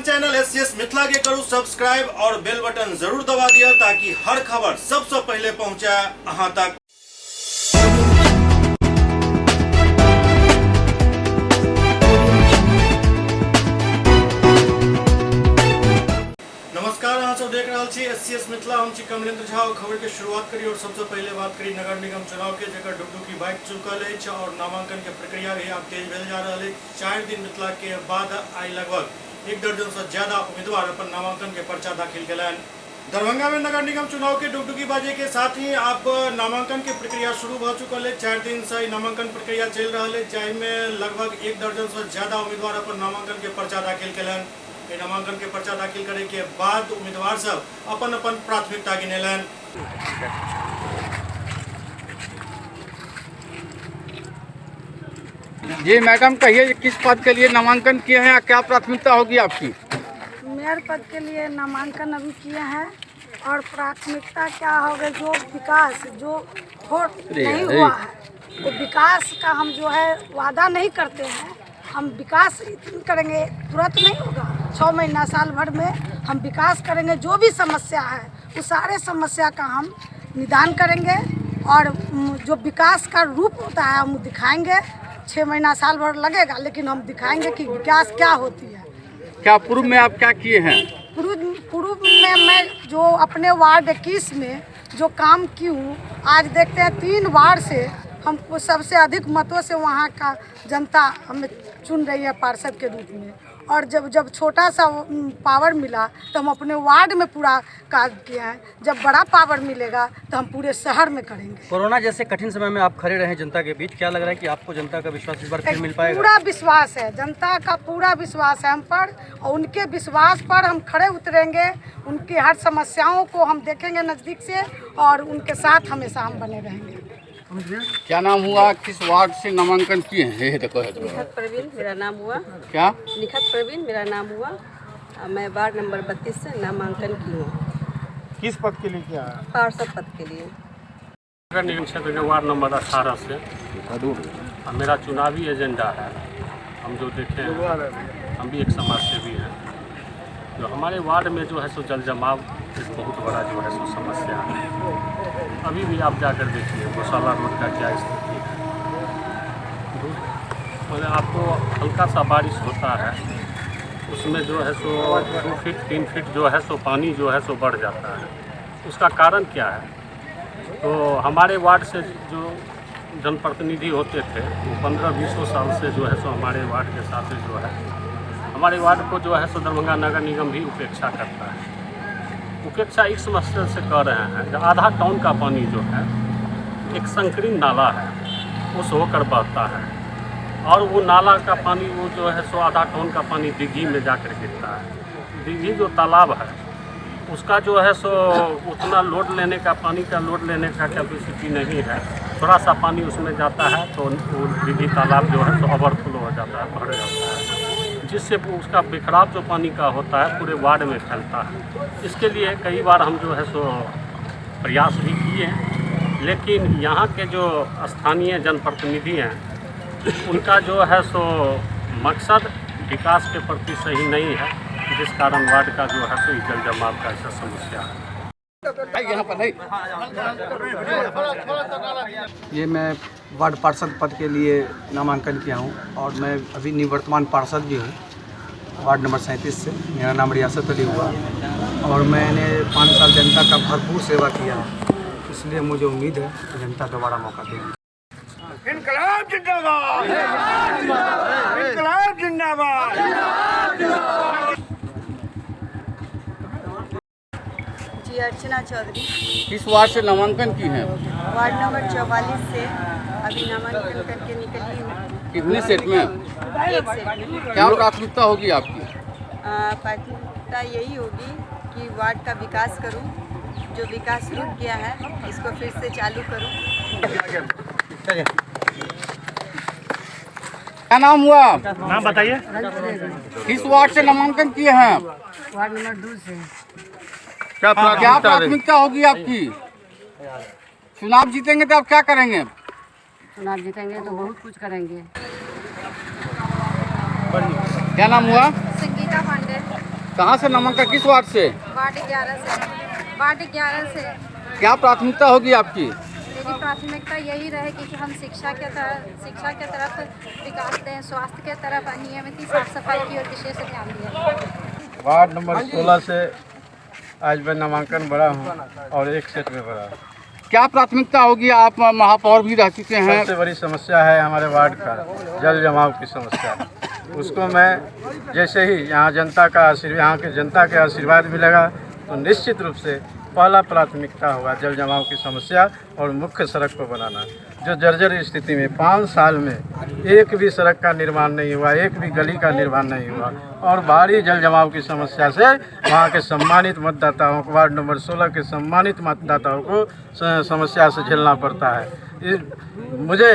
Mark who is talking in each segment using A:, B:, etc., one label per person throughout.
A: अपन channel SCS Mithila के करू subscribe और बेल बटन जरूर दबा दिया ताकि हर खबर सबसे पहले पहुंचे अहां तक। नमस्कार, अहाँ सब देख रहा छी एससीएस मिथिला। हम छी कमलेंद्र झा। खबर के शुरुआत करी और सबसे पहले बात करी नगर निगम चुनाव के, जगह डुगडुगी बाइट चुकल है और नामांकन के प्रक्रिया भी अब तेज भेल जा रहा है। 4 दिन बितला के बाद आई लगभग 1 दर्जन से ज्यादा उम्मीदवार अपन नामांकन के पर्चा दाखिल कलन। दरभंगा में नगर निगम चुनाव के डुगडुगी बाजे के साथ ही अब नामांकन के प्रक्रिया शुरू हो चुकल है। 4 दिन से नामांकन प्रक्रिया चल रहा है, जिसमें लगभग 1 दर्जन से ज्यादा उम्मीदवार अपन नामांकन के पर्चा दाखिल कलन। नामांकन के पर्चा दाखिल करे के बाद उम्मीदवार सब अपन अपन प्राथमिकता गिनेलन।
B: जी मैडम, कहिए किस पद के लिए नामांकन किए हैं, क्या प्राथमिकता होगी आपकी?
C: मेयर पद के लिए नामांकन अभी किए हैं और प्राथमिकता क्या होगा, जो विकास जो नहीं हुआ है तो विकास का हम जो है वादा नहीं करते हैं। हम विकास करेंगे, तुरंत नहीं होगा। 6 महीना साल भर में हम विकास करेंगे। जो भी समस्या है उस सारे समस्या का हम निदान करेंगे और जो विकास का रूप होता है हम दिखाएंगे। 6 महीना साल भर लगेगा, लेकिन हम दिखाएंगे कि विकास क्या होती है।
B: क्या पूर्व में आप क्या किए हैं?
C: पूर्व में मैं जो अपने वार्ड 21 में जो काम की हूँ, आज देखते हैं 3 वार्ड से हमको सबसे अधिक मतों से वहाँ का जनता हमें चुन रही है पार्षद के रूप में। और जब छोटा सा पावर मिला तो हम अपने वार्ड में पूरा कार्य किया है। जब बड़ा पावर मिलेगा तो हम पूरे शहर में करेंगे।
D: कोरोना जैसे कठिन समय में आप खड़े रहे जनता के बीच, क्या लग रहा है कि आपको जनता का विश्वास इस बार फिर मिल पाएगा?
C: पूरा विश्वास है, जनता का पूरा विश्वास है हम पर, और उनके विश्वास पर हम खड़े उतरेंगे। उनकी हर समस्याओं को हम देखेंगे नज़दीक से और उनके साथ हमेशा हम बने रहेंगे।
B: क्या नाम हुआ, किस वार्ड से नामांकन किए हैं? देखो
E: निखत प्रवीण मेरा नाम हुआ।
B: क्या?
E: निखत प्रवीण मेरा नाम हुआ। मैं वार्ड नंबर 32 से नामांकन की हूँ।
F: किस पद के लिए किया?
E: पार्षद पद के लिए।
F: नगर निगम क्षेत्र के वार्ड नंबर 18 से मेरा चुनावी एजेंडा है। हम जो देखें, हम भी एक समाज सेवी हैं। जो हमारे वार्ड में जो है सो जल जमाव एक बहुत बड़ा जो है सो समस्या है। अभी भी आप जाकर देखिए गौशाला रोड का क्या स्थिति है। मतलब आपको हल्का सा बारिश होता है, उसमें जो है सो 2 फीट 3 फीट जो है सो पानी जो है सो बढ़ जाता है। उसका कारण क्या है? तो हमारे वार्ड से जो जनप्रतिनिधि होते थे वो 15-20 साल से जो है सो हमारे वार्ड के साथ जो है हमारे वार्ड को जो है सो दरभंगा नगर निगम भी उपेक्षा करता है। उपेक्षा इस मकसद से कर रहे हैं, जो आधा टाउन का पानी जो है एक संकीर्ण नाला है, उस होकर बहता है और वो नाला का पानी वो जो है सो आधा टाउन का पानी दिघी में जाकर गिरता है। दिघी जो तालाब है उसका जो है सो उतना लोड लेने का, पानी का लोड लेने का कैपेसिटी नहीं है। थोड़ा सा पानी उसमें जाता है तो वो दिघी तालाब जो है सो ओवरफ्लो हो जाता है, भर जाता है, जिससे उसका बिखराव जो पानी का होता है पूरे वार्ड में फैलता है। इसके लिए कई बार हम जो है सो प्रयास भी किए, लेकिन यहाँ के जो स्थानीय जनप्रतिनिधि हैं उनका जो है सो मकसद विकास के प्रति सही नहीं है, जिस कारण वार्ड का जो है सो जल जमाव का ऐसा समस्या है।
B: यहाँ पर नहीं।
D: ये मैं वार्ड पार्षद पद के लिए नामांकन किया हूँ और मैं अभी निवर्तमान पार्षद भी हूँ वार्ड नंबर 37 से। मेरा नाम रियासत अली हुआ और मैंने 5 साल जनता का भरपूर सेवा किया है, इसलिए मुझे उम्मीद है कि जनता दोबारा मौका देगी।
B: इनकलाब जिंदाबाद, इनकलाब जिंदाबाद।
E: जी अर्चना चौधरी,
B: किस वार्ड से नामांकन की हैं?
E: वार्ड नंबर 44 से अभी नामांकन करके निकली हूँ।
B: कितने सेट में?
E: 1 सेट में।
B: क्या प्राथमिकता होगी आपकी?
E: प्राथमिकता यही होगी कि वार्ड का विकास करूं, जो विकास रुक गया है इसको फिर से चालू करूं।
B: क्या नाम हुआ?
F: नाम बताइए।
B: किस वार्ड से नामांकन किए हैं?
C: वार्ड नंबर 2 से।
B: क्या प्राथमिकता होगी आपकी? चुनाव जीतेंगे तो आप क्या करेंगे?
C: चुनाव जीतेंगे तो बहुत कुछ करेंगे।
B: क्या नाम हुआ?
E: संगीता पांडे।
B: कहाँ से नामांकन, किस वार्ड से?
G: वार्ड 11 से। वार्ड 11 से।
B: क्या प्राथमिकता होगी आपकी?
G: मेरी प्राथमिकता यही रहेगी कि हम शिक्षा के तरफ विकास दें, स्वास्थ्य के तरफ नियमित साफ सफाई की ओर विशेष ध्यान दिया।
H: वार्ड नंबर 16 से आज मैं नामांकन भरा हूँ और एक सेट में भरा।
B: क्या प्राथमिकता होगी? आप महापौर भी रह चुके हैं।
H: सबसे बड़ी समस्या है हमारे वार्ड का जल जमाव की समस्या। उसको मैं जैसे ही यहाँ के जनता के आशीर्वाद मिलेगा तो निश्चित रूप से पहला प्राथमिकता होगा जल जमाव की समस्या और मुख्य सड़क को बनाना, जो जर्जर स्थिति में 5 साल में एक भी सड़क का निर्माण नहीं हुआ, एक भी गली का निर्माण नहीं हुआ और भारी जल जमाव की समस्या से वहाँ के सम्मानित मतदाताओं को, वार्ड नंबर 16 के सम्मानित मतदाताओं को समस्या से झेलना पड़ता है। मुझे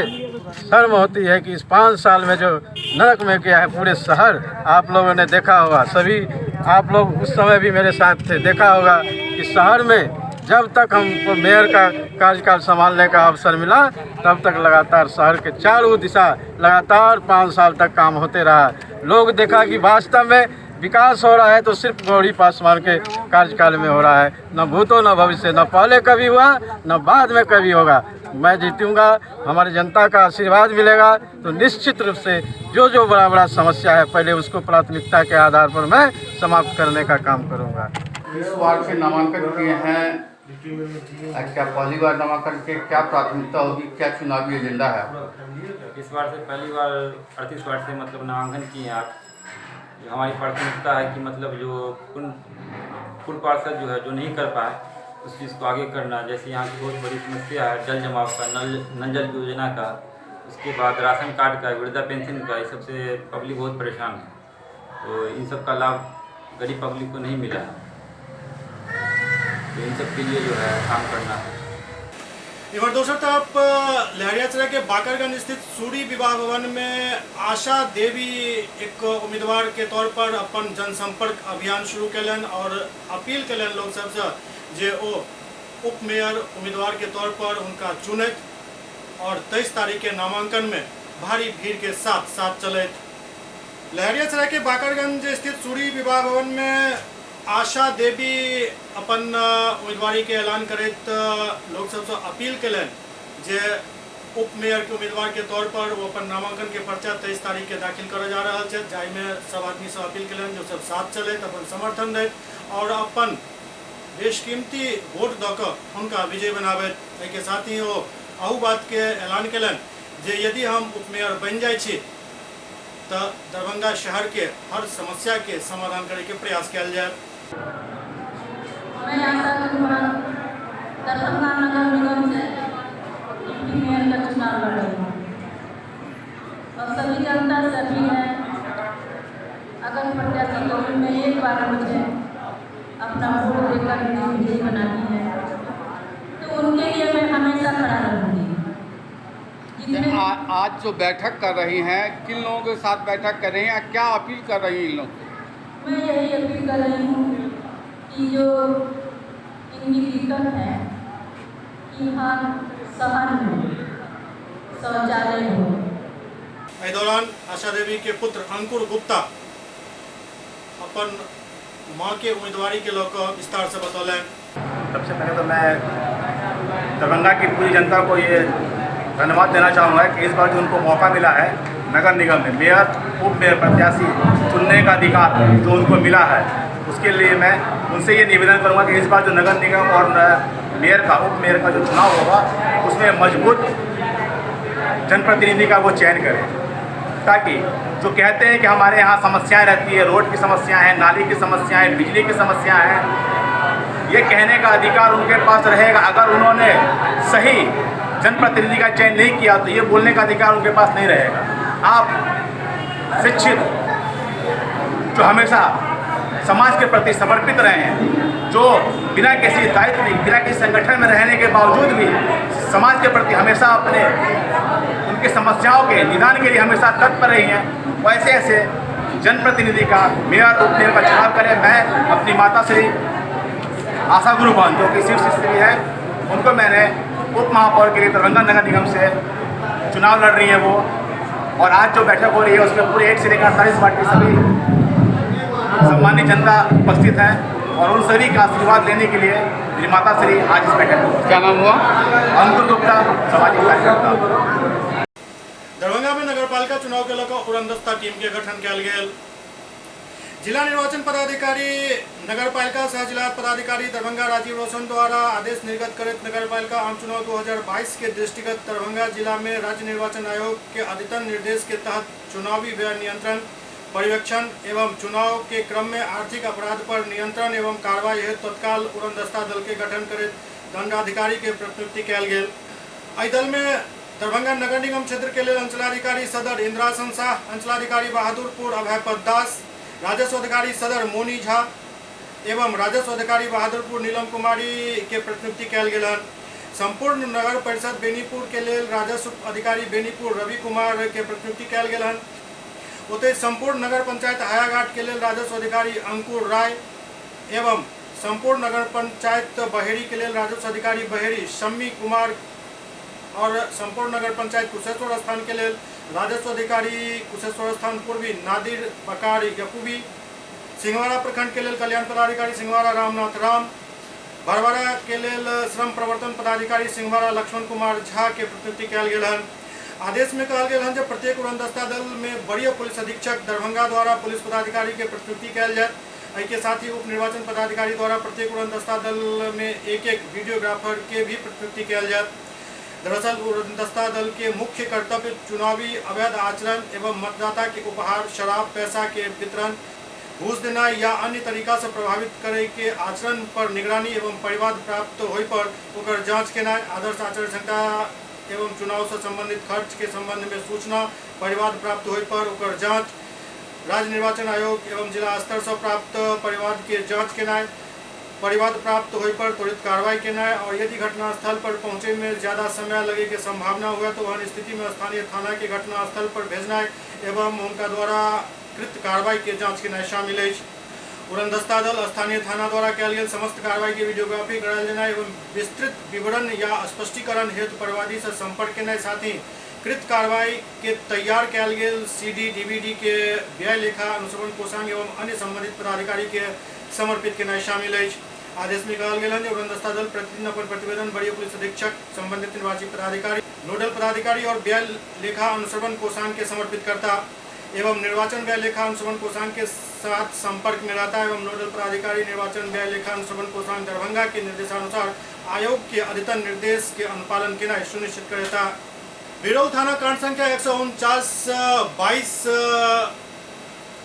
H: शर्म होती है कि इस 5 साल में जो नरक में किया है पूरे शहर, आप लोगों ने देखा होगा, सभी आप लोग उस समय भी मेरे साथ थे, देखा होगा कि शहर में जब तक हमको मेयर का कार्यकाल संभालने का अवसर मिला तब तक लगातार शहर के चारों दिशा लगातार 5 साल तक काम होते रहा। लोग देखा कि वास्तव में विकास हो रहा है तो सिर्फ गौरी पासवान के कार्यकाल में हो रहा है, न भूतो न भविष्य, न पहले कभी हुआ न बाद में कभी होगा। मैं जीतूंगा, हमारी जनता का आशीर्वाद मिलेगा तो निश्चित रूप से जो बड़ा समस्या है पहले उसको प्राथमिकता के आधार पर मैं समाप्त करने का काम करूंगा।
B: इस वार्ड से नामांकन किए हैं, क्या पहली बार नामांकन के, क्या प्राथमिकता होगी, क्या चुनावी एजेंडा है?
I: इस बार से पहली बार 38 वार्ड से मतलब नामांकन किए हैं आप। हमारी प्राथमिकता है कि मतलब जो पूर्व पार्षद जो है जो नहीं कर पाए उस चीज़ को आगे करना। जैसे यहाँ की बहुत बड़ी समस्या है जल जमाव का, नल जल योजना का, उसके बाद राशन कार्ड का, वृद्धा पेंशन का, ये सबसे पब्लिक बहुत परेशान है। तो इन सब का लाभ गरीब पब्लिक को नहीं मिला है, तो इन सब के लिए जो है काम करना है।
A: इधर दूसरी तरफ लहरियासराय के बाकरगंज स्थित सूरी विवाह भवन में आशा देवी एक उम्मीदवार के तौर पर अपन जनसंपर्क अभियान शुरू कलन और अपील कलन लोग सबसे जे ओ उप मेयर उम्मीदवार के तौर पर उनका चुनत और 23 तारीख के नामांकन में भारी भीड़ के साथ चले। लहरियासराय के बाकरगंज स्थित सूरी विवाह भवन में आशा देवी अपन उम्मीदवारी के ऐलान करत लोग सबसे अपील कलन जे उप मेयर के उम्मीदवार के तौर पर वो अपन नामांकन के पर्चा 23 तारीख के दाखिल करे जा रहा है, जाहिमे सब आदमी से अपील कलन जो सब साथ चले अपन समर्थन दे और अपन बेशकीमती वोट दऽ उनका विजय बनावे। के साथ ही वो अहू बात के ऐलान कलन जे यदि हम उप मेयर बन जाए छी तो दरभंगा शहर के हर समस्या के समाधान करे के प्रयास किया जाए।
J: मैं आशा करूँगा दरभंगा नगर निगम से डिप्टी मेयर का चुनाव लड़ रही हूँ और सभी जनता से अपील है, अगर प्रत्याशी में एक बार मुझे अपना वोट देकर विजयी बनानी है तो उनके लिए मैं हमेशा खड़ा रहूँगी।
B: आज जो बैठक कर रही हैं, किन लोगों के साथ बैठक कर रही हैं, क्या अपील कर रही हैं इन लोग?
J: मैं यही अपील कर रही हूँ कि जो इनकी दिक्कत है कि हर शहर में शौचालय हो।
A: इस दौरान आशा देवी के पुत्र अंकुर गुप्ता अपन माँ के उम्मीदवारी के लोग विस्तार से बतौलें।
K: सबसे पहले तो मैं दरभंगा की पूरी जनता को ये धन्यवाद देना चाहूँगा कि इस बार जो उनको मौका मिला है नगर निगम में मेयर उप मेयर प्रत्याशी चुनने का अधिकार जो उनको मिला है, उसके लिए मैं उनसे ये निवेदन करूँगा कि इस बार जो नगर निगम और मेयर का उप मेयर का जो चुनाव होगा उसमें मजबूत जनप्रतिनिधि का वो चयन करें, ताकि जो कहते हैं कि हमारे यहाँ समस्याएं रहती है, रोड की समस्याएं हैं, नाली की समस्याएं, बिजली की समस्याएं हैं, ये कहने का अधिकार उनके पास रहेगा। अगर उन्होंने सही जनप्रतिनिधि का चयन नहीं किया तो ये बोलने का अधिकार उनके पास नहीं रहेगा। आप शिक्षित जो हमेशा समाज के प्रति समर्पित रहे हैं, जो बिना किसी दायित्व बिना किसी संगठन में रहने के बावजूद भी समाज के प्रति हमेशा अपने उनकी समस्याओं के निदान के लिए हमेशा तत्पर रही हैं, वैसे ऐसे जनप्रतिनिधि का मेयर उप मेयर का चुनाव करें। मैं अपनी माता श्री आशा गुरुभान जो कि शिव शिष्य है, उनको मैंने उप महापौर के लिए दरभंगा नगर निगम से चुनाव लड़ रही हैं वो, और आज जो बैठक हो रही है उसमें पूरे 1 से लेकर 48 वार्ड के सभी सम्मानित जनता उपस्थित है और उन सभी का आशीर्वाद लेने के लिए मेरी माता श्री आज इस बैठक में।
B: क्या नाम हुआ?
K: अंकुर गुप्ता, सामाजिक कार्यकर्ता।
A: दरभंगा में नगरपालिका चुनाव के लेकर उड़नदस्ता टीम के गठन कयल गेल। जिला निर्वाचन पदाधिकारी नगरपालिका सह जिला पदाधिकारी दरभंगा राजीव रोशन द्वारा आदेश निर्गत करत नगरपालिका आम चुनाव 2022 के दृष्टिगत दरभंगा जिला में राज्य निर्वाचन आयोग के अद्यतन निर्देश के तहत चुनावी व्यय नियंत्रण, पर्यवेक्षण एवं चुनाव के क्रम में आर्थिक अपराध पर नियंत्रण एवं कार्रवाई हेतु तत्काल उड़नदस्ता दल के गठन करत दंडाधिकारी के प्रतिनियुक्ति कयल गेल। एहि दल में दरभंगा नगर निगम क्षेत्र के लिए अंचलाधिकारी सदर इंद्रासन शाह, अंचलाधिकारी बहादुरपुर अभयपद दास, राजस्व अधिकारी सदर मोनी झा एवं राजस्व अधिकारी बहादुरपुर नीलम कुमारी के प्रतिनियुक्ति कयल गेल। संपूर्ण नगर परिषद बेनीपुर के लिए राजस्व अधिकारी बेनीपुर रवि कुमार के प्रतिनियुक्ति कयल गेल। ओते संपूर्ण नगर पंचायत हायाघाट के लिए राजस्व अधिकारी अंकुर राय एवं संपूर्ण नगर पंचायत बहेड़ी के लिए राजस्व अधिकारी बहेड़ी शम्मी कुमार और संपूर्ण नगर पंचायत कुशेश्वर स्थान के लिए राजस्व अधिकारी कुशेश्वर स्थान पूर्वी नादिर बकार यकूबी, सिंहवाड़ा प्रखंड के लिए कल्याण पदाधिकारी सिंहवाड़ा रामनाथ राम, भरवाड़ा के लिए श्रम प्रवर्तन पदाधिकारी सिंहवाड़ा लक्ष्मण कुमार झा के प्रतिनियुक्ति कयल गेल। आदेश में कहल गेल जे प्रत्येक उड़नदस्ता दल में वरीय पुलिस अधीक्षक दरभंगा द्वारा पुलिस पदाधिकारी के प्रतिनियुक्ति कयल जाए। एहि के साथ ही उप निर्वाचन पदाधिकारी द्वारा प्रत्येक उड़नदस्ता दल में एक वीडियोग्राफर के भी प्रतिनियुक्ति कयल जाए। दरअसल उड़नदस्ता दल के मुख्य कर्तव्य चुनावी अवैध आचरण एवं मतदाता के उपहार, शराब, पैसा के वितरण, घूस देना या अन्य तरीका से प्रभावित करे के आचरण पर निगरानी एवं परिवाद प्राप्त होय पर ओकर जांच केनाय, आदर्श आचरण संहिता एवं चुनाव से संबंधित खर्च के संबंध में सूचना, परिवाद प्राप्त होय पर ओकर जांच, राज्य निर्वाचन आयोग एवं जिला स्तर से प्राप्त परिवाद के जांच केनाय, परिवाद प्राप्त होय पर त्वरित कार्रवाई केनाय और यदि घटनास्थल पर पहुंचे में ज़्यादा समय लगे के संभावना हुआ तो वह स्थिति में स्थानीय थाना के घटनास्थल पर भेजनाय एवं उनका द्वारा कृत कार्रवाई के जांच केनाय शामिल है। उड़नदस्ता दल स्थानीय थाना द्वारा कयल गेल समस्त कार्रवाई के वीडियोग्राफी करायल जेनाय एवं विस्तृत विवरण या स्पष्टीकरण हेतु परिवादी से संपर्क केनाय, साथ ही कृत कार्रवाई के तैयार कयल गेल CD DVD के व्यय लेखा अनुश्रवण कोषांग एवं अन्य संबंधित पदाधिकारी के समर्पित केनाय शामिल है। आदेश में कहल गेल जे उड़नदस्ता दल प्रतिदिन अपन प्रतिवेदन वरीय पुलिस अधीक्षक, संबंधित निर्वाची पदाधिकारी, नोडल पदाधिकारी और व्यय लेखा अनुश्रवण कोषांग के समर्पित करता एवं निर्वाचन व्यय लेखा अनुश्रवण कोषांग के साथ संपर्क में रहता एवं नोडल पदाधिकारी निर्वाचन व्यय लेखा अनुश्रवण कोषांग दरभंगा के निर्देशानुसार आयोग के अद्यतन निर्देश के अनुपालन केनाय सुनिश्चित करता। बिरौल थाना कांड संख्या 149/22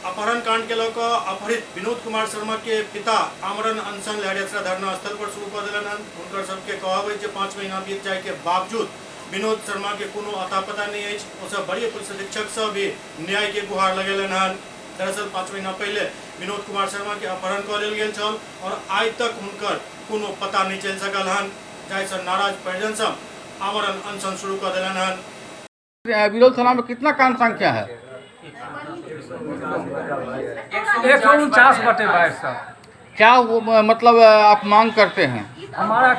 A: अपहरण कांड के लेकर अपहरित विनोद कुमार शर्मा के पिता आमरण अनशन लहरियासरा धरना स्थल पर शुरू कर दिलन। उनकर सबके कहब जे 5 महीना बीत जाए के बावजूद विनोद शर्मा के कोनो अता पता नहीं है। ओसब वरीय पुलिस अधीक्षक से भी न्याय के गुहार लगेलन हन। दरअसल 5 महीना पहले विनोद कुमार शर्मा के अपहरण कर लेल गेल छल और आज तक उनकर कोनो पता नहीं चल सकल हन, जाहिसे नाराज परिजन सब आमरण अनशन शुरू कर दिलन हन।
B: बिरौल थाना में कितना कांड संख्या है?
D: 149/22।
B: क्या वो मतलब आप मांग करते हैं?
D: हमारा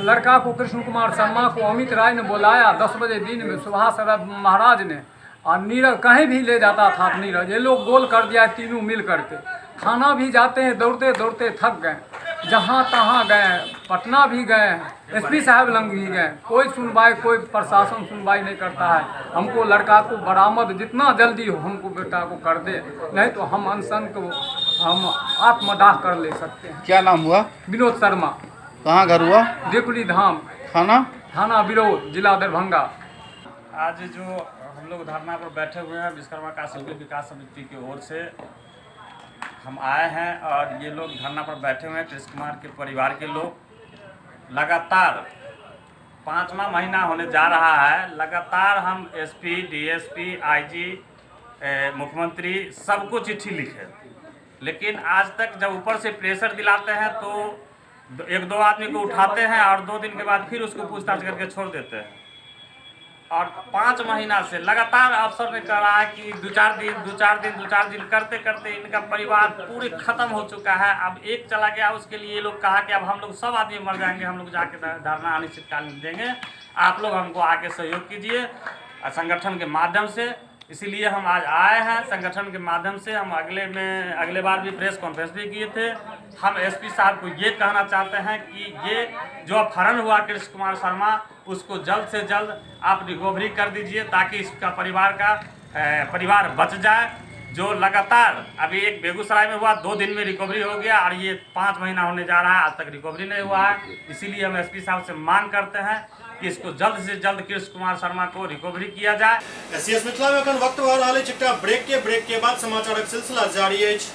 D: लड़का को कृष्ण कुमार शर्मा को अमित राय ने बुलाया 10 बजे दिन में, सुभाष महाराज ने, और नीरज कहीं भी ले जाता था नीरज। ये लोग गोल कर दिया तीनों मिल करके। थाना भी जाते हैं, दौड़ते दौड़ते थक गए, जहाँ तहाँ गए, पटना भी गए, SP साहब लंग भी गए, कोई सुनवाई, कोई प्रशासन सुनवाई नहीं करता है। हमको लड़का को बरामद जितना जल्दी हो हमको बेटा को कर दे, नहीं तो हम अनशन को हम आत्मदाह कर ले सकते हैं।
B: क्या नाम हुआ?
D: विनोद शर्मा।
B: कहाँ घर हुआ?
D: देकुली धाम, थाना बिरौल, जिला दरभंगा।
L: आज जो हम लोग धरना पर बैठे हुए हैं विश्वकर्मा काशीपुर विकास समिति की ओर से हम आए हैं और ये लोग धरना पर बैठे हुए हैं। कृष्ण कुमार के परिवार के लोग लगातार 5वां महीना होने जा रहा है, लगातार हम SP, DSP, IG, मुख्यमंत्री सबको चिट्ठी लिखे, लेकिन आज तक जब ऊपर से प्रेशर दिलाते हैं तो 1-2 आदमी को उठाते हैं और 2 दिन के बाद फिर उसको पूछताछ करके छोड़ देते हैं। और 5 महीना से लगातार अफसर ने कहा है कि 2-4 दिन करते करते इनका परिवार पूरे ख़त्म हो चुका है। अब एक चला गया, उसके लिए ये लोग कहा कि अब हम लोग सब आदमी मर जाएंगे, हम लोग जाके धरना अनिश्चितकालीन देंगे, आप लोग हमको आके सहयोग कीजिए संगठन के माध्यम से। इसीलिए हम आज आए हैं संगठन के माध्यम से। हम अगले बार भी प्रेस कॉन्फ्रेंस भी किए थे। हम एसपी साहब को ये कहना चाहते हैं कि ये जो अपहरण हुआ कृष्ण कुमार शर्मा, उसको जल्द से जल्द आप रिकवरी कर दीजिए ताकि इसका परिवार बच जाए। जो लगातार अभी एक बेगूसराय में हुआ, 2 दिन में रिकवरी हो गया और ये 5 महीना होने जा रहा है, आज तक रिकवरी नहीं हुआ है। इसीलिए हम एसपी साहब से मांग करते हैं कि इसको जल्द से जल्द कृष्ण कुमार शर्मा को रिकवरी किया जाए।
A: एससीएस मिथिला में अखन वक्त भऽ रहल अछि एकटा ब्रेक के बाद समाचारक सिलसिला जारी अछि।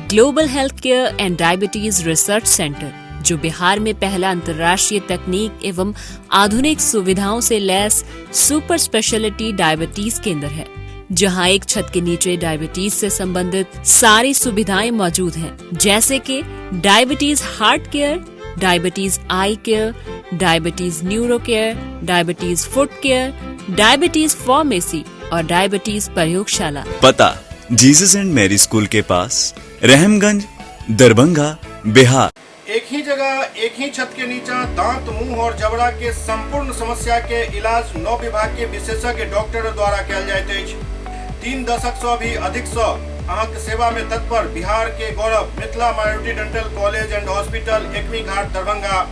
M: Global health care and diabetes research centre, जो बिहार में पहला अंतर्राष्ट्रीय तकनीक एवं आधुनिक सुविधाओं से लैस सुपर स्पेशलिटी डायबिटीज केंद्र है, जहां एक छत के नीचे डायबिटीज से संबंधित सारी सुविधाएं मौजूद हैं, जैसे कि diabetes heart care, diabetes eye care, diabetes neuro care, diabetes foot care, diabetes pharmacy और डायबिटीज प्रयोगशाला।
N: पता जीसस एंड मैरी स्कूल के पास, रहमगंज, दरभंगा, बिहार।
A: एक ही जगह एक ही छत के नीचे दांत, मुंह और जबड़ा के संपूर्ण समस्या के इलाज 9 विभाग के विशेषज्ञ डॉक्टर द्वारा कयल जाइत अछि। 3 दशक से भी अधिक से अहाँक सेवा में तत्पर बिहार के गौरव Mithila minority dental college and hospital, Ekmi Ghat, Darbhanga.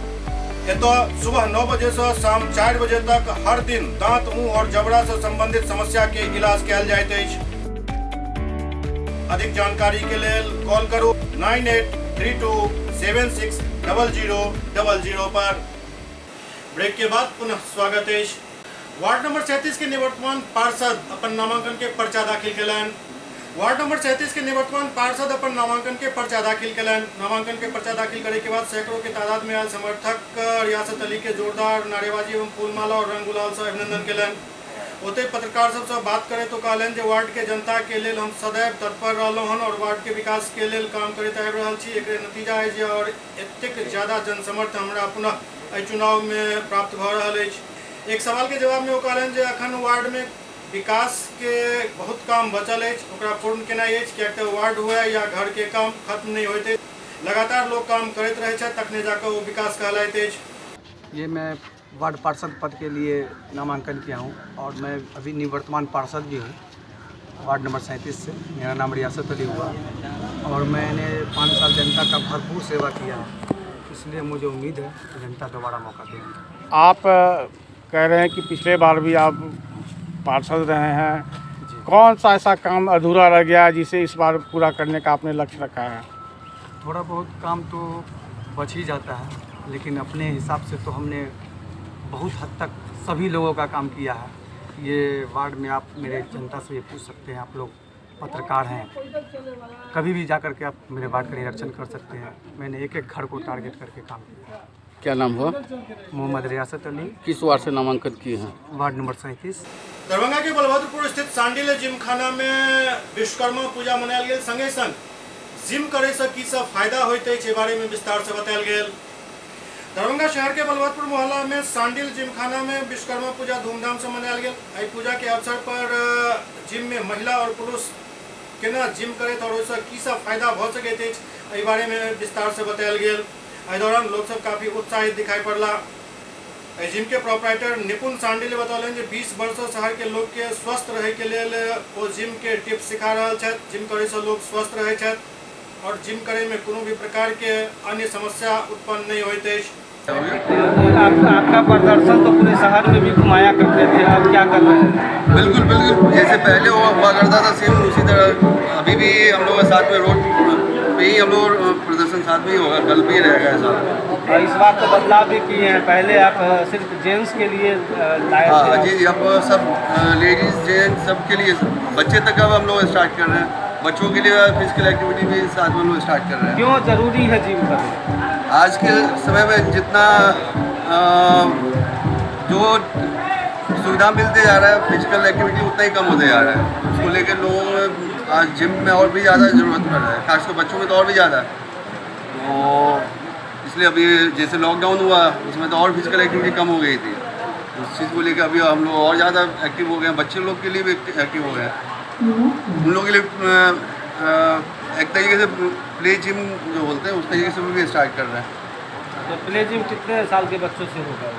A: एतो सुबह 9 बजे से शाम 4 बजे तक हर दिन दांत, मुंह और जबड़ा से संबंधित समस्या के इलाज कयल जाइत अछि। अधिक जानकारी के लेल कॉल करू 9832760000 पर। ब्रेक के बाद पुनः स्वागत है। वार्ड नंबर 37 के निवर्तमान पार्षद अपन नामांकन के पर्चा दाखिल कयलनि। वार्ड नंबर 37 के निवर्तमान पार्षद अपन नामांकन के पर्चा दाखिल कयलनि। नामांकन के पर्चा दाखिल करे के बाद सैकड़ों के तादाद में आयल समर्थक रियासत अली के जोरदार नारेबाजी एवं फूलमाला और रंग गुलाल से अभिनंदन कयलनि। ओते पत्रकार सबसे बात करें तो कहलन जे वार्ड के जनता के लेल हम सदैव तत्पर रहलहुँ हन और वार्ड के विकास के लेल काम करैत आबि रहल छी। एकरे नतीजा है जे और एतेक ज्यादा जनसमर्थन हमरा पुनः एहि चुनाव में प्राप्त भऽ रहल अछि। एक सवाल के जवाब में ओ कहलन जे अखन वार्ड में विकास के बहुत काम बचल अछि, ओकरा पूर्ण केनाइ अछि, कियाक तऽ वार्ड हुए या घर के काम खत्म नहीं होइत अछि। लगातार लोग काम करैत रहै छथि, तखने जाकर ओ विकास कहलाइत अछि।
D: ये मैं वार्ड पार्षद पद के लिए नामांकन किया हूँ और मैं अभी निवर्तमान पार्षद भी हूँ वार्ड नंबर 37 से। मेरा नाम रियासत अली हुआ और मैंने 5 साल जनता का भरपूर सेवा किया है, इसलिए मुझे उम्मीद है कि जनता दोबारा मौका देगी।
H: आप कह रहे हैं कि पिछले बार भी आप पार्षद रहे हैं, कौन सा ऐसा काम अधूरा रह गया जिसे इस बार पूरा करने का आपने लक्ष्य रखा है?
D: थोड़ा बहुत काम तो बच ही जाता है, लेकिन अपने हिसाब से तो हमने बहुत हद तक सभी लोगों का काम किया है। ये वार्ड में आप मेरे जनता से ये पूछ सकते हैं, आप लोग पत्रकार हैं, कभी भी जाकर के आप मेरे वार्ड का निरीक्षण कर सकते हैं। मैंने एक एक घर को टारगेट करके काम किया।
B: क्या नाम हुआ?
D: मोहम्मद रियासत अली।
B: किस वार्ड से नामांकन किए हैं?
D: Ward number 37।
A: दरभंगा के बलभद्रपुर स्थित सांडिल जिमखाना में विश्वकर्मा पूजा मनायल गेल। संगे संग जिम करे से की सब फायदा होइत अछि, एहि बारे में विस्तार से बतायल गेल। दरभंगा शहर के बलवतपुर मोहल्ला में सांडिल जिमखाना में विश्वकर्मा पूजा धूमधाम से मनायल गेल। एहि पूजा के अवसर पर जिम में महिला और पुरुष केना जिम करैत और ओहिसँ की सब फायदा भऽ सकैत अछि, एहि बारे में विस्तार से बतायल गेल। एहि दौरान लोग सब काफी उत्साहित दिखाई पड़ला। एहि जिम के प्रोपराइटर निपुण सांडिल बतौलन जे 20 वर्ष से शहर के लोग के स्वस्थ रहे के लेल ओ जिम के टिप्स सिखा रहल छथि। जिम करे से लोग स्वस्थ रहे छथि और जिम करे में कोनो भी प्रकार के अन्य समस्या उत्पन्न नहीं होइत अछि।
O: आपका प्रदर्शन तो पूरे शहर में भी घुमाया करते थे, अब क्या कर रहे हैं?
P: बिल्कुल बिल्कुल, जैसे पहले हुआ करता था सेम उसी तरह अभी भी हम लोग साथ में रोड पे ही हम लोग प्रदर्शन साथ में ही होगा, कल भी रहेगा साथ।
O: और इस बार तो बदलाव भी किए हैं, पहले आप सिर्फ जेंट्स के लिए लाए थे।
P: हाँ जी, अब सब लेडीज़ जेंट्स सब के लिए, बच्चे तक अब हम लोग स्टार्ट कर रहे हैं। बच्चों के लिए फिजिकल एक्टिविटी भी साथ में लोग स्टार्ट कर रहे हैं।
O: क्यों ज़रूरी है जिम करना?
P: आज के समय में जितना जो सुविधा मिलते जा रहा है फिजिकल एक्टिविटी उतना ही कम होते जा रहा है। उसको लेकर लोगों में आज जिम में और भी ज़्यादा ज़रूरत पड़ रहा है, खासकर बच्चों में तो और भी ज़्यादा। तो इसलिए अभी जैसे लॉकडाउन हुआ उसमें तो और फिजिकल एक्टिविटी कम हो गई थी, उस चीज़ को लेकर अभी हम लोग और ज़्यादा एक्टिव हो गए हैं। बच्चे लोग के लिए भी एक्टिव हो गए हैं, उन लोगों के लिए एक तरीके से प्ले जिम जो बोलते हैं उस तरीके से भी स्टार्ट कर रहे हैं।
O: तो प्ले जिम कितने साल के बच्चों से होगा?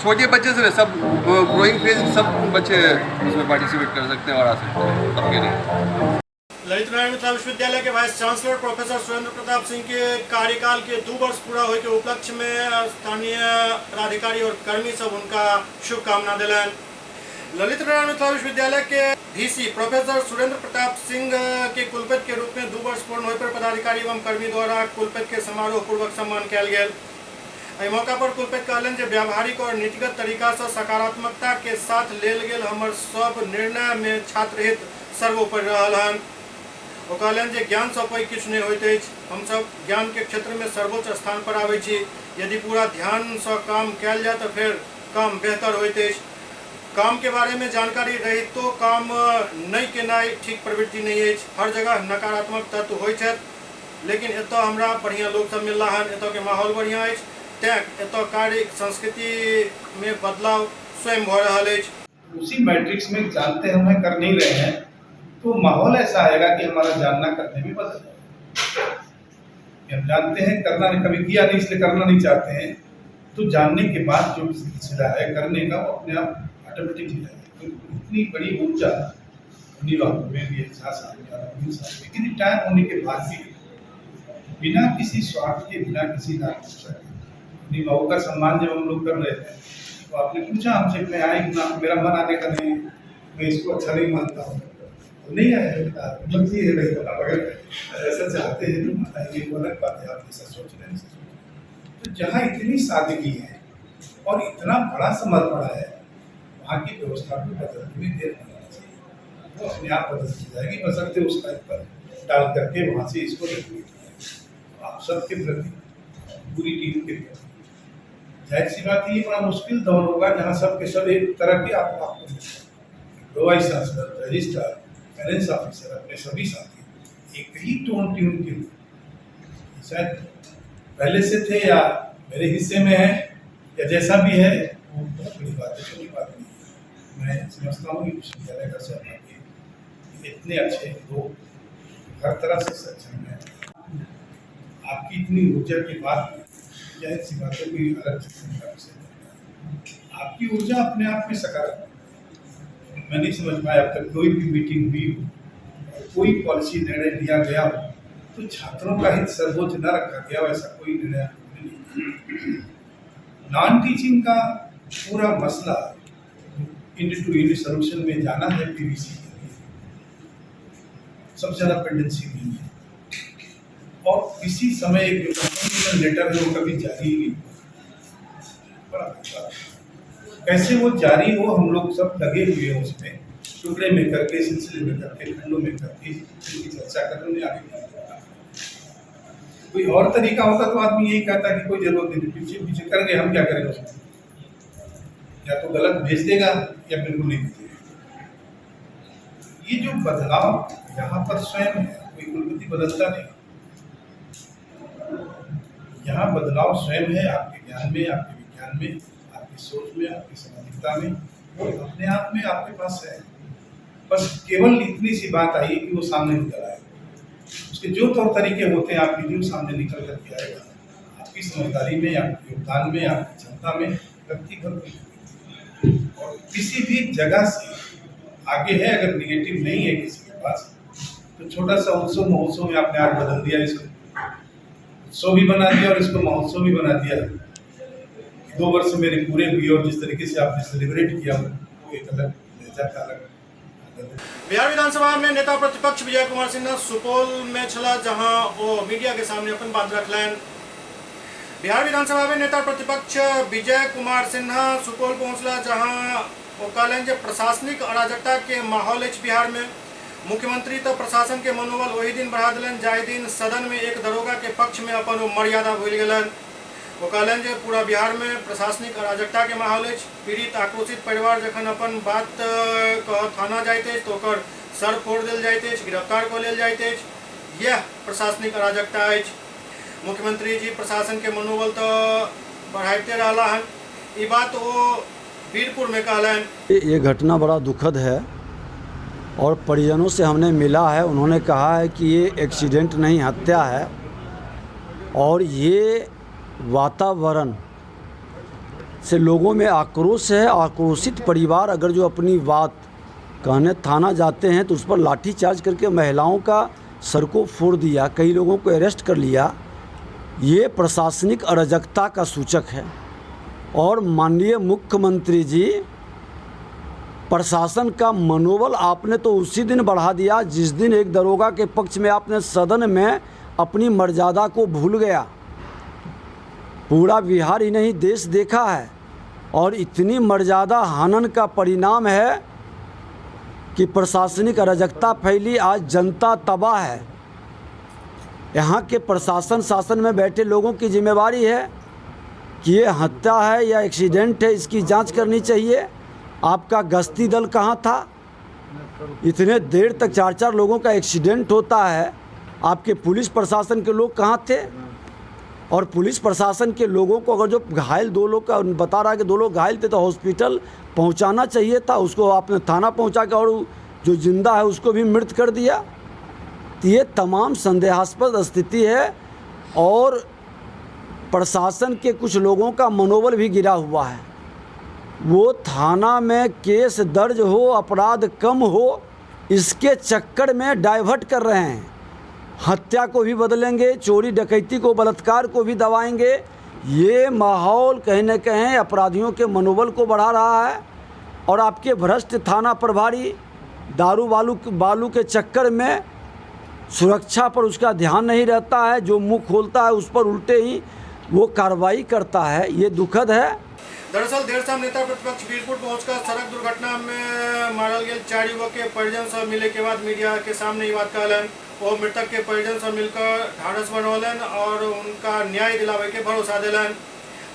P: छोटे बच्चे से सब ग्रोइंग फेज सब बच्चे उसमें पार्टिसिपेट कर सकते हैं और आ सकते हैं सबके लिए।
A: ललित नारायण मिथिला विश्वविद्यालय के vice chancellor professor Surendra Pratap Singh के कार्यकाल के 2 वर्ष पूरा होने के उपलक्ष्य में स्थानीय पदाधिकारी और कर्मी सब उनका शुभकामना दिलन। ललित नारायण मिथिला विश्वविद्यालय के VC प्रोफेसर सुरेंद्र प्रताप सिंह के कुलपति के रूप में 2 वर्ष पूर्ण होने पर पदाधिकारी एवं कर्मी द्वारा कुलपति के समारोह पूर्वक सम्मान किया गया। एहि मौका पर कुलपति कहलन जे व्यावहारिक और नीतिगत तरीका से सकारात्मकता के साथ लेल गेल हमर सब निर्णय में छात्र हित सर्वोपरि रहल हन। ओ कहलन जे ज्ञान से पैघ किछु नहीं होइत अछि, हमसब ज्ञान के क्षेत्र में सर्वोच्च स्थान पर आबै छी। यदि पूरा ध्यान से काम कयल जाए तो फिर काम बेहतर होइत अछि। काम के बारे में जानकारी रही तो काम नहीं केनाइ ठीक प्रवृत्ति नहीं अछि। हर जगह नकारात्मक तत्व होइत छथि, लेकिन एतऽ हमरा बढ़िया लोग सब मिल रहा है, एतऽ के माहौल बढ़िया अछि, तैं एतऽ कार्य संस्कृति में बदलाव स्वयं भ रहल अछि।
Q: उसी मैट्रिक्स में जानते हमें कर नहीं रहे हैं तो माहौल ऐसा आएगा कि हमारा जानना करने में बदल जाएगा। हम जानते हैं करना कभी किया नहीं इसलिए करना नहीं चाहते हैं, तो जानने के बाद जो सिलसिला है करने का वो अपने आप ऑटोमेटिकली जाएगा। तो इतनी बड़ी ऊर्जा निवाहों में भी एहसास लेकिन रिटायर होने के बाद भी बिना किसी स्वार्थ के बिना किसी नागरिकता के निवाहों का सम्मान जब हम लोग कर रहे थे तो आपने पूछा हमसे मैं आए ना, मेरा मन आने का नहीं, मैं इसको अच्छा नहीं मानता हूँ, नहीं आया गलती है नहीं बोला। अगर ऐसा चाहते हैं तो बताइए, वो अलग बात है, आप ऐसा सोच रहे हैं। तो जहाँ इतनी सादगी है और इतना बड़ा समर्पण है वहाँ की व्यवस्था को बदलने में देर नहीं होनी चाहिए। वो अपने आप बदल जाएगी, बशर्ते उसका पर डाल करके वहाँ से इसको आप सबके प्रति पूरी टीम के प्रति जाहिर सी बात ये बड़ा मुश्किल दौर होगा जहाँ सबके सब एक तरह के आपको vice chancellor, registrar, finance officer अपने सभी साथी एक ही टोन ट्यून के शायद पहले से थे या मेरे हिस्से में है या जैसा भी है, वो बहुत बड़ी बात है, छोटी बात नहीं है। मैं समझता हूँ कि विश्वविद्यालय का सहभागी इतने अच्छे लोग हर तरह से सक्षम है। आपकी इतनी ऊर्जा की बात जाहिर सी बात है कोई अलग आपकी ऊर्जा अपने आप में सकारात्मक। मैं नहीं समझ पाया अब तक कोई भी मीटिंग हुई हो, कोई पॉलिसी निर्णय लिया गया हो तो छात्रों का हित सर्वोच्च न रखा गया, वैसा कोई निर्णय नहीं। नॉन टीचिंग का पूरा मसला इंड टू इंड सोल्यूशन में जाना है PVC के लिए सबसे ज़्यादा पेंडेंसी नहीं है और किसी समय एक लेटर है वो कभी जारी ही नहीं बड़ा कैसे वो जारी हो, हम लोग सब लगे हुए हैं उसमें टुकड़े में करके सिलसिले में करके खंडों में करके इसकी चर्चा करने आगे कोई और तरीका होता तो आदमी यही कहता कि कोई जरूरत नहीं, पीछे पीछे करेंगे हम क्या करेंगे उसमें, या तो गलत भेज देगा या बिल्कुल नहीं भेजेगा। ये जो बदलाव यहाँ पर स्वयं है, कोई कुलपति बदलता नहीं, यहाँ बदलाव स्वयं है आपके ज्ञान में, आपके विज्ञान में, आपकी सोच में, आपकी सामाजिकता में, वो अपने आप में आपके पास है। बस केवल इतनी सी बात आई कि वो सामने निकल आए, उसके जो तौर तरीके होते हैं आपकी जो सामने निकल करके आएगा, आपकी समझदारी में, आपके योगदान में, आपकी क्षमता में व्यक्तिगत और किसी भी जगह से आगे है। अगर निगेटिव नहीं है किसी के पास तो छोटा सा उत्सव महोत्सव में आपने आज बदल दिया, इसको उत्सव भी बना दिया और इसको महोत्सव भी बना दिया। 2 वर्ष मेरे पूरे हुए और जिस तरीके से आपने सेलिब्रेट किया वो एक अलग लहजा का अलग।
A: बिहार विधानसभा में नेता प्रतिपक्ष विजय कुमार सिन्हा सुपौल में छला जहां वो मीडिया के सामने अपन बात रखलन। बिहार विधानसभा में नेता प्रतिपक्ष विजय कुमार सिन्हा सुपौल पहुंचला जहां वो कहलन जे प्रशासनिक अराजकता के माहौल अछि बिहार में। मुख्यमंत्री तो प्रशासन के मनोबल वही दिन बढ़ा दिलन जाहि दिन सदन में एक दरोगा के पक्ष में अपन मर्यादा भूल गेलन। वो कहलन जे पूरा बिहार में प्रशासनिक अराजकता के माहौल अछि। पीड़ित आक्रोशित परिवार जखन अपन बात कह थाना जाइत अछि तो ओकर सर फोड़ देल जाइत अछि, गिरफ्तार कऽ लेल जाइत अछि। यह प्रशासनिक अराजकता अछि। मुख्यमंत्री जी प्रशासन के मनोबल तो बढ़ाते रहला हन। ई बात वो वीरपुर में कहलन।
R: ये घटना बड़ा दुखद है और परिजनों से हमने मिला है, उन्होंने कहा है कि ये एक्सीडेंट नहीं हत्या है और ये वातावरण से लोगों में आक्रोश है। आक्रोशित परिवार अगर जो अपनी बात कहने थाना जाते हैं तो उस पर लाठीचार्ज करके महिलाओं का सर को फोड़ दिया, कई लोगों को अरेस्ट कर लिया। ये प्रशासनिक अराजकता का सूचक है। और माननीय मुख्यमंत्री जी, प्रशासन का मनोबल आपने तो उसी दिन बढ़ा दिया जिस दिन एक दरोगा के पक्ष में आपने सदन में अपनी मर्यादा को भूल गया। पूरा बिहार ही नहीं देश देखा है। और इतनी मर्यादा हनन का परिणाम है कि प्रशासनिक अराजकता फैली। आज जनता तबाह है। यहाँ के प्रशासन शासन में बैठे लोगों की जिम्मेवारी है कि ये हत्या है या एक्सीडेंट है, इसकी जांच करनी चाहिए। आपका गश्ती दल कहाँ था? इतने देर तक 4-4 लोगों का एक्सीडेंट होता है, आपके पुलिस प्रशासन के लोग कहाँ थे? और पुलिस प्रशासन के लोगों को अगर जो घायल 2 लोग का बता रहा है कि 2 लोग घायल थे तो हॉस्पिटल पहुंचाना चाहिए था, उसको आपने थाना पहुंचा के और जो जिंदा है उसको भी मृत कर दिया। तो ये तमाम संदेहास्पद स्थिति है और प्रशासन के कुछ लोगों का मनोबल भी गिरा हुआ है। वो थाना में केस दर्ज हो, अपराध कम हो, इसके चक्कर में डाइवर्ट कर रहे हैं। हत्या को भी बदलेंगे, चोरी डकैती को, बलात्कार को भी दबाएंगे। ये माहौल कहीं न कहीं अपराधियों के मनोबल को बढ़ा रहा है। और आपके भ्रष्ट थाना प्रभारी दारू बालू के चक्कर में सुरक्षा पर उसका ध्यान नहीं रहता है। जो मुंह खोलता है उस पर उल्टे ही वो कार्रवाई करता है। ये दुखद है।
A: दरअसल देर शाम नेता प्रतिपक्ष वीरपुर पहुंचकर सड़क दुर्घटना में मारल गए 4 युवक के परिजन से मिले के बाद मीडिया के सामने ये बात कहलन। वो मृतक के परिजन से मिलकर ढाढ़स बनौलन और उनका न्याय दिलावे के भरोसा दिलन।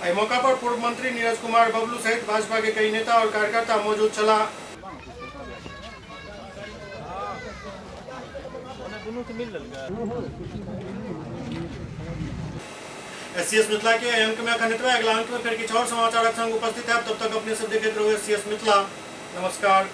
A: इस मौका पर पूर्व मंत्री नीरज कुमार बबलू सहित भाजपा के कई नेता और कार्यकर्ता मौजूद चला। एससीएस मिथिला के अंक में खंडितवा अगला अंक में फिर कुछ और समाचार संग उपस्थित है। तब तक अपने सब देखते रहो एससीएस मिथिला। नमस्कार।